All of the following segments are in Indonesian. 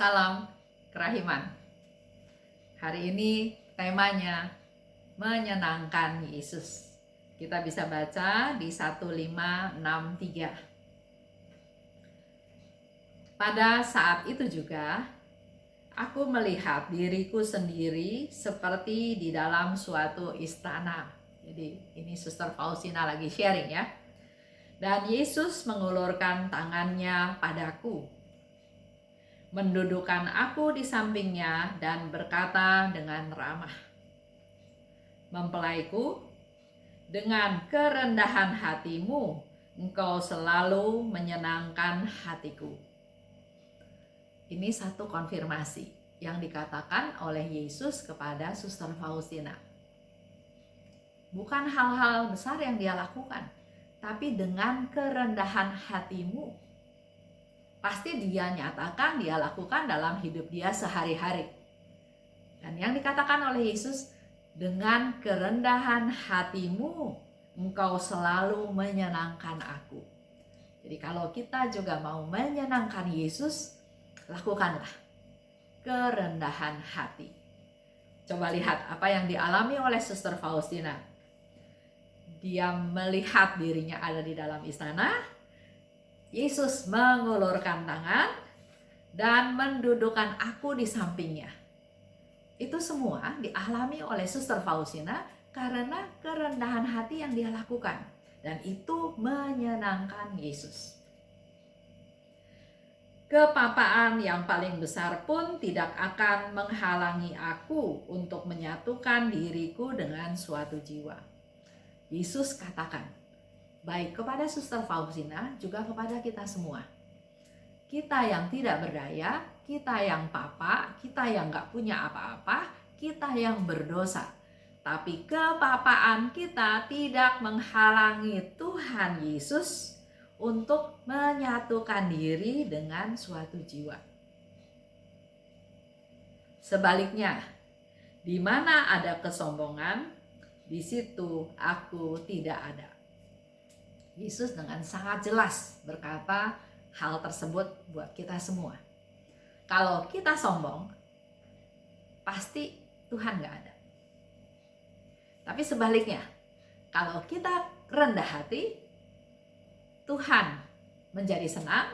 Salam kerahiman. Hari ini temanya menyenangkan Yesus. Kita bisa baca di 1563. Pada saat itu juga, aku melihat diriku sendiri seperti di dalam suatu istana. Jadi ini Suster Faustina lagi sharing ya. Dan Yesus mengulurkan tangannya padaku, mendudukkan aku di sampingnya dan berkata dengan ramah, "Mempelaiku, dengan kerendahan hatimu, engkau selalu menyenangkan hatiku." Ini satu konfirmasi yang dikatakan oleh Yesus kepada Suster Faustina. Bukan hal-hal besar yang dia lakukan, tapi dengan kerendahan hatimu. Pasti dia nyatakan, dia lakukan dalam hidup dia sehari-hari. Dan yang dikatakan oleh Yesus, dengan kerendahan hatimu, engkau selalu menyenangkan aku. Jadi kalau kita juga mau menyenangkan Yesus, lakukanlah kerendahan hati. Coba lihat apa yang dialami oleh Suster Faustina. Dia melihat dirinya ada di dalam istana, Yesus mengulurkan tangan dan mendudukkan aku di sampingnya. Itu semua dialami oleh Suster Faustina karena kerendahan hati yang dia lakukan. Dan itu menyenangkan Yesus. Kepapaan yang paling besar pun tidak akan menghalangi aku untuk menyatukan diriku dengan suatu jiwa. Yesus katakan, baik kepada Suster Faustina juga kepada kita semua. Kita yang tidak berdaya, kita yang papa, kita yang gak punya apa-apa, kita yang berdosa. Tapi kepapaan kita tidak menghalangi Tuhan Yesus untuk menyatukan diri dengan suatu jiwa. Sebaliknya, di mana ada kesombongan, di situ aku tidak ada. Yesus dengan sangat jelas berkata hal tersebut buat kita semua. Kalau kita sombong, pasti Tuhan gak ada. Tapi sebaliknya, kalau kita rendah hati, Tuhan menjadi senang.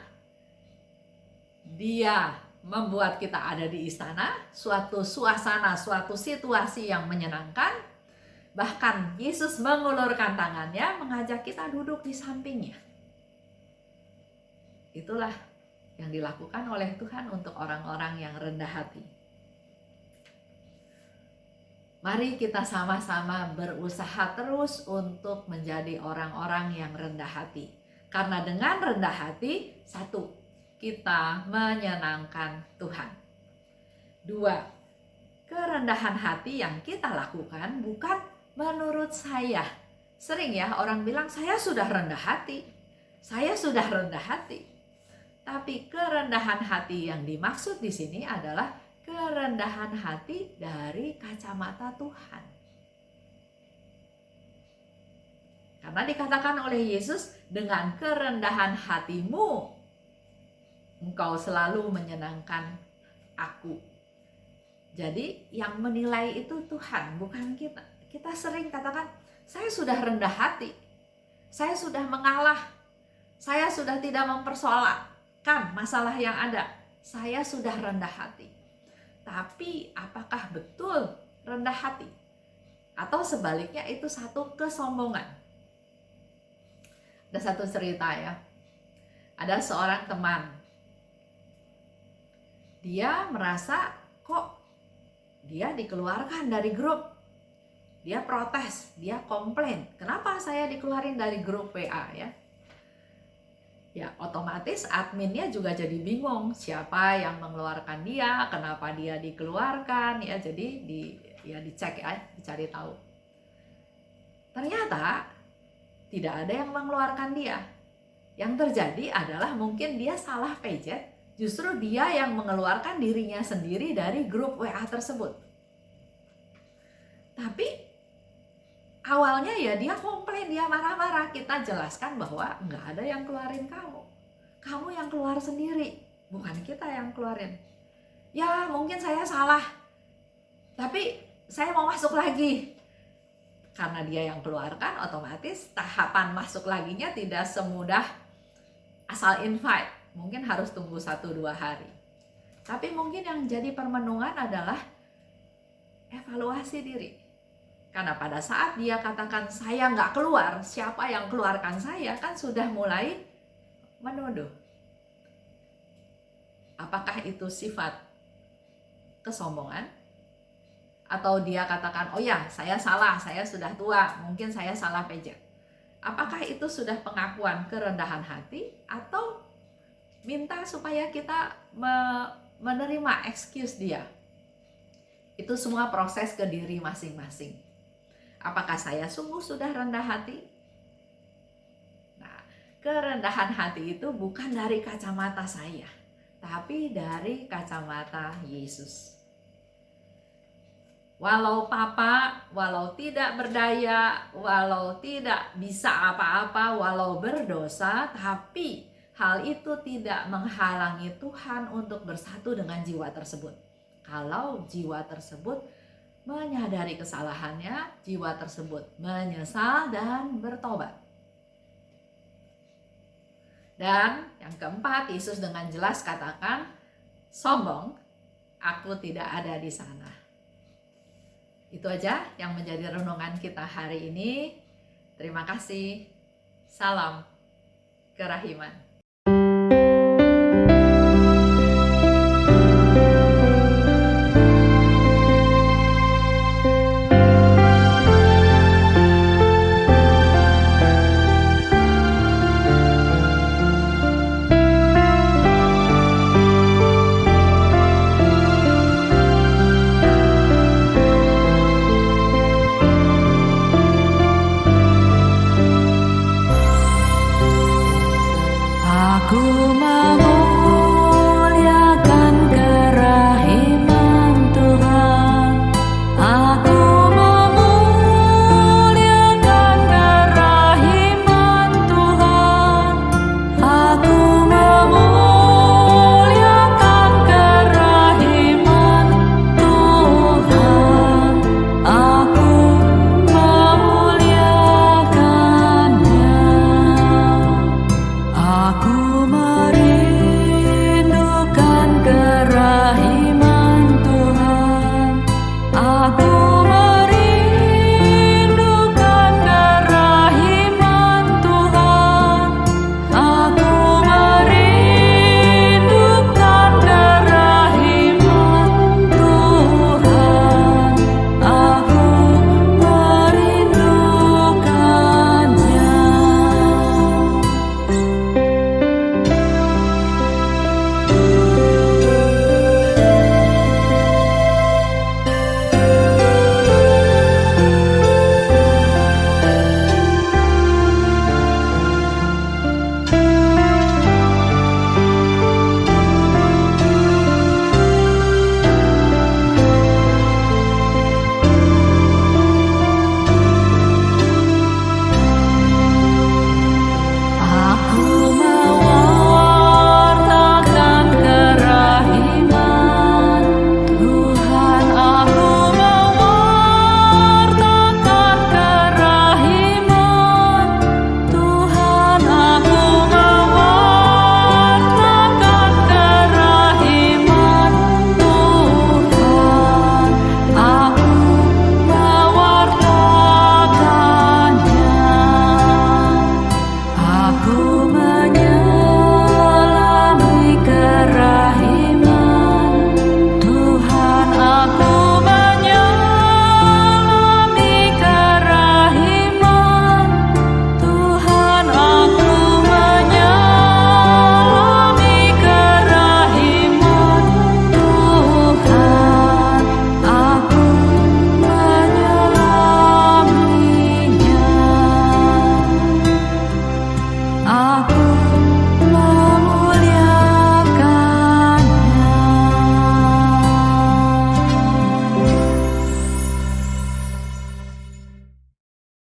Dia membuat kita ada di istana, suatu suasana, suatu situasi yang menyenangkan. Bahkan Yesus mengulurkan tangannya, mengajak kita duduk di sampingnya. Itulah yang dilakukan oleh Tuhan untuk orang-orang yang rendah hati. Mari kita sama-sama berusaha terus untuk menjadi orang-orang yang rendah hati. Karena dengan rendah hati, satu, kita menyenangkan Tuhan. Dua, kerendahan hati yang kita lakukan bukan menurut saya. Sering ya orang bilang, saya sudah rendah hati. Saya sudah rendah hati. Tapi kerendahan hati yang dimaksud di sini adalah kerendahan hati dari kacamata Tuhan. Karena dikatakan oleh Yesus, dengan kerendahan hatimu, engkau selalu menyenangkan aku. Jadi yang menilai itu Tuhan, bukan kita. Kita sering katakan, saya sudah rendah hati, saya sudah mengalah, saya sudah tidak mempersoalkan masalah yang ada, saya sudah rendah hati. Tapi apakah betul rendah hati? Atau sebaliknya itu satu kesombongan? Ada satu cerita ya, ada seorang teman, dia merasa kok dia dikeluarkan dari grup. Dia protes, dia komplain. Kenapa saya dikeluarin dari grup WA ya? Ya otomatis adminnya juga jadi bingung. Siapa yang mengeluarkan dia, kenapa dia dikeluarkan ya. Jadi dicek ya, dicari tahu. Ternyata tidak ada yang mengeluarkan dia. Yang terjadi adalah mungkin dia salah pencet. Justru dia yang mengeluarkan dirinya sendiri dari grup WA tersebut. Tapi awalnya ya dia komplain, dia marah-marah. Kita jelaskan bahwa nggak ada yang keluarin kamu. Kamu yang keluar sendiri, bukan kita yang keluarin. Ya mungkin saya salah, tapi saya mau masuk lagi. Karena dia yang keluarkan, otomatis tahapan masuk laginya tidak semudah asal invite. Mungkin harus tunggu 1-2 hari. Tapi mungkin yang jadi permenungan adalah evaluasi diri. Karena pada saat dia katakan saya nggak keluar, siapa yang keluarkan saya, kan sudah mulai menuduh. Apakah itu sifat kesombongan? Atau dia katakan, oh ya saya salah, saya sudah tua, mungkin saya salah pejet. Apakah itu sudah pengakuan kerendahan hati, atau minta supaya kita menerima excuse dia? Itu semua proses ke diri masing-masing. Apakah saya sungguh sudah rendah hati? Nah, kerendahan hati itu bukan dari kacamata saya, tapi dari kacamata Yesus. Walau papa, walau tidak berdaya, walau tidak bisa apa-apa, walau berdosa, tapi hal itu tidak menghalangi Tuhan untuk bersatu dengan jiwa tersebut. Kalau jiwa tersebut menyadari kesalahannya, jiwa tersebut menyesal dan bertobat. Dan yang keempat, Yesus dengan jelas katakan, sombong, aku tidak ada di sana. Itu aja yang menjadi renungan kita hari ini. Terima kasih. Salam kerahiman.